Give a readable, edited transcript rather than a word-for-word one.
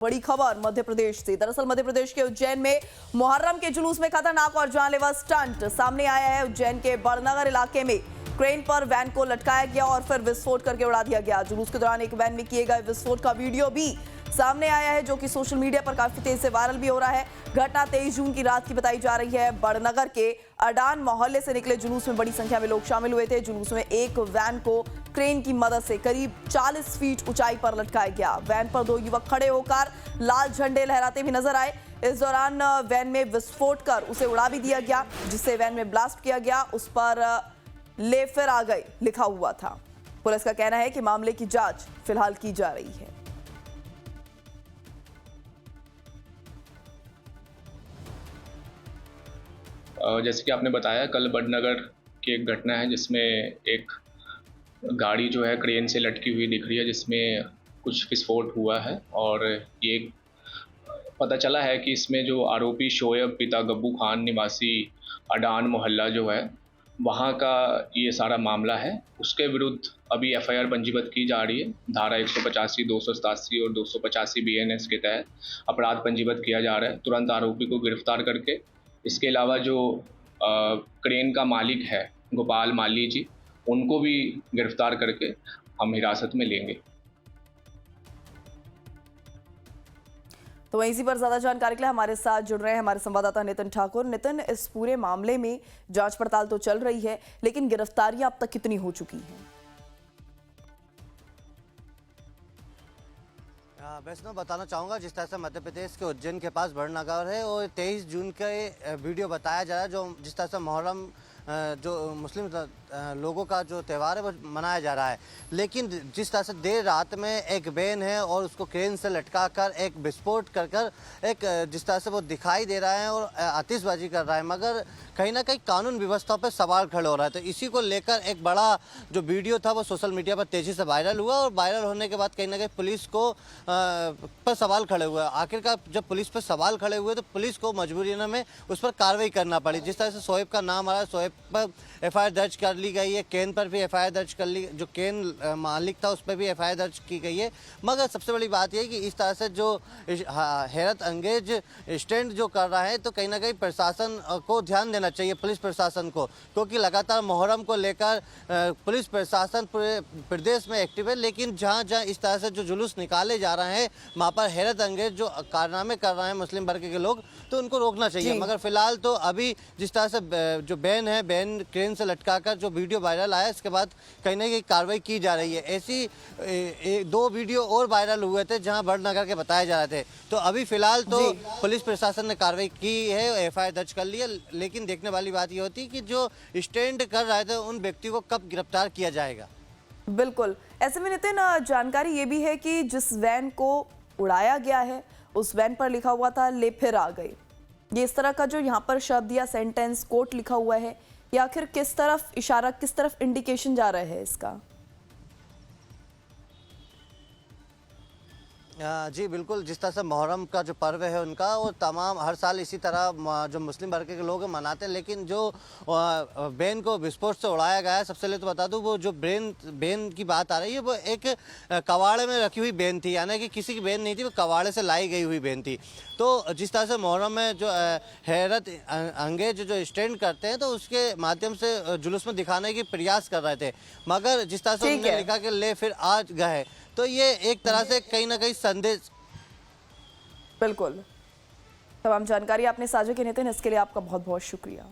बड़ी खबर मध्य प्रदेश से। दरअसल मध्य प्रदेश के उज्जैन में मुहर्रम के जुलूस में खतरनाक और जानलेवा स्टंट सामने आया है। उज्जैन के बड़नगर इलाके में क्रेन पर वैन को लटकाया गया और फिर विस्फोट करके उड़ा दिया गया। जुलूस के दौरान एक वैन में किए गए विस्फोट का वीडियो भी सामने आया है, जो कि सोशल मीडिया पर काफी तेज से वायरल भी हो रहा है। घटना 23 जून की रात की बताई जा रही है। बड़नगर के अडान मोहल्ले से निकले जुलूस में बड़ी संख्या में लोग शामिल हुए थे। जुलूस में एक वैन को क्रेन की मदद से करीब 40 फीट ऊंचाई पर लटकाया गया। वैन पर दो युवक खड़े होकर लाल झंडे लहराते भी नजर आए। इस दौरान वैन में विस्फोट कर उसे उड़ा भी दिया गया, जिससे वैन में ब्लास्ट किया गया। उस पर ले फिर आ गए लिखा हुआ था। पुलिस का कहना है कि मामले की जांच फिलहाल की जा रही है। जैसे कि आपने बताया, कल बड़नगर की एक घटना है जिसमें एक गाड़ी जो है क्रेन से लटकी हुई दिख रही है, जिसमें कुछ विस्फोट हुआ है। और ये पता चला है कि इसमें जो आरोपी शोएब पिता गब्बू खान निवासी अडान मोहल्ला जो है, वहाँ का ये सारा मामला है। उसके विरुद्ध अभी एफआईआर पंजीबद्ध की जा रही है। धारा 185, 287 और 285 बीएनएस के तहत अपराध पंजीबद्ध किया जा रहा है, तुरंत आरोपी को गिरफ्तार करके। इसके अलावा जो क्रेन का मालिक है गोपाल माली जी, उनको भी गिरफ्तार करके हम हिरासत में लेंगे। तो वहीं इसी पर ज्यादा जानकारी के लिए हमारे साथ जुड़ रहे हैं हमारे संवाददाता नितिन ठाकुर। नितिन, इस पूरे मामले में जांच पड़ताल तो चल रही है, लेकिन गिरफ्तारियां अब तक कितनी हो चुकी हैं? वैष्णव, बताना चाहूँगा जिस तरह से मध्य प्रदेश के उज्जैन के पास बड़नगर है और 23 जून का वीडियो बताया जा रहा है, जो जिस तरह से मुहर्रम जो मुस्लिम लोगों का जो त्यौहार है वो मनाया जा रहा है। लेकिन जिस तरह से देर रात में एक वैन है और उसको क्रेन से लटका कर एक विस्फोट कर कर एक जिस तरह से वो दिखाई दे रहा है और आतिशबाजी कर रहा है, मगर कहीं ना कहीं कानून व्यवस्था पर सवाल खड़े हो रहा है। तो इसी को लेकर एक बड़ा जो वीडियो था वो सोशल मीडिया पर तेज़ी से वायरल हुआ और वायरल होने के बाद कहीं ना कहीं पुलिस को पर सवाल खड़े हुए। आखिरकार जब पुलिस पर सवाल खड़े हुए तो पुलिस को मजबूरी में उस पर कार्रवाई करना पड़ी। जिस तरह से शोएब का नाम आ रहा है, शोएब पर एफआईआर दर्ज कर ली गई है, केन पर भी एफआईआर दर्ज कर ली, जो केन मालिक था उस पर भी एफआईआर दर्ज की गई है। मगर सबसे बड़ी बात यह है कि इस तरह से जो हैरत अंगेज स्टैंड जो कर रहा है, तो कहीं ना कहीं प्रशासन को ध्यान देना चाहिए, पुलिस प्रशासन को, क्योंकि लगातार मुहर्रम को लेकर पुलिस प्रशासन पूरे प्रदेश में एक्टिव है। लेकिन जहाँ जहाँ इस तरह से जो जुलूस निकाले जा रहे हैं, वहाँ पर हैरत अंगेज जो कारनामे कर रहे हैं मुस्लिम वर्ग के लोग, तो उनको रोकना चाहिए। मगर फिलहाल तो अभी जिस तरह से जो बैन है, बैन क्रेन से लटकाकर जो वीडियो वायरल आया, इसके बाद कहीं ना कहीं कार्रवाई की जा रही है। ऐसी दो वीडियो और वायरल हुए थे जहां बड़नगर के बताए जा रहे थे। तो अभी फिलहाल तो पुलिस प्रशासन ने कार्रवाई की है, एफआईआर दर्ज कर ली है। लेकिन देखने वाली बात ये होती है कि जो स्टैंड कर रहे थे उन व्यक्तियों को कब गिरफ्तार किया जाएगा। बिल्कुल। ऐसे में नितिन, जानकारी ये भी है कि जिस वैन को उड़ाया गया है उस वैन पर लिखा हुआ था ले फिर आ गए। ये इस तरह का जो यहाँ पर शब्द या सेंटेंस कोट लिखा हुआ है, या आखिर किस तरफ इशारा, किस तरफ इंडिकेशन जा रहा है इसका? जी बिल्कुल, जिस तरह से मुहर्रम का जो पर्व है उनका, वो तमाम हर साल इसी तरह जो मुस्लिम वर्ग के लोग मनाते हैं। लेकिन जो बैन को विस्फोट से उड़ाया गया है, सबसे पहले तो बता दूं, वो जो बैन की बात आ रही है वो एक कबाड़े में रखी हुई बैन थी, यानी कि किसी की बैन नहीं थी, वो कबाड़े से लाई गई हुई बैन थी। तो जिस तरह से मुहर्रम में जो हैरत अंगेज जो स्टैंड करते हैं, तो उसके माध्यम से जुलूस में दिखाने की प्रयास कर रहे थे। मगर जिस तरह से उन्होंने लिखा कि ले फिर आज गए, तो ये एक तरह से कहीं ना कहीं संदेश। बिल्कुल। तमाम जानकारी आपने साझा की नितिन, इसके लिए आपका बहुत बहुत शुक्रिया।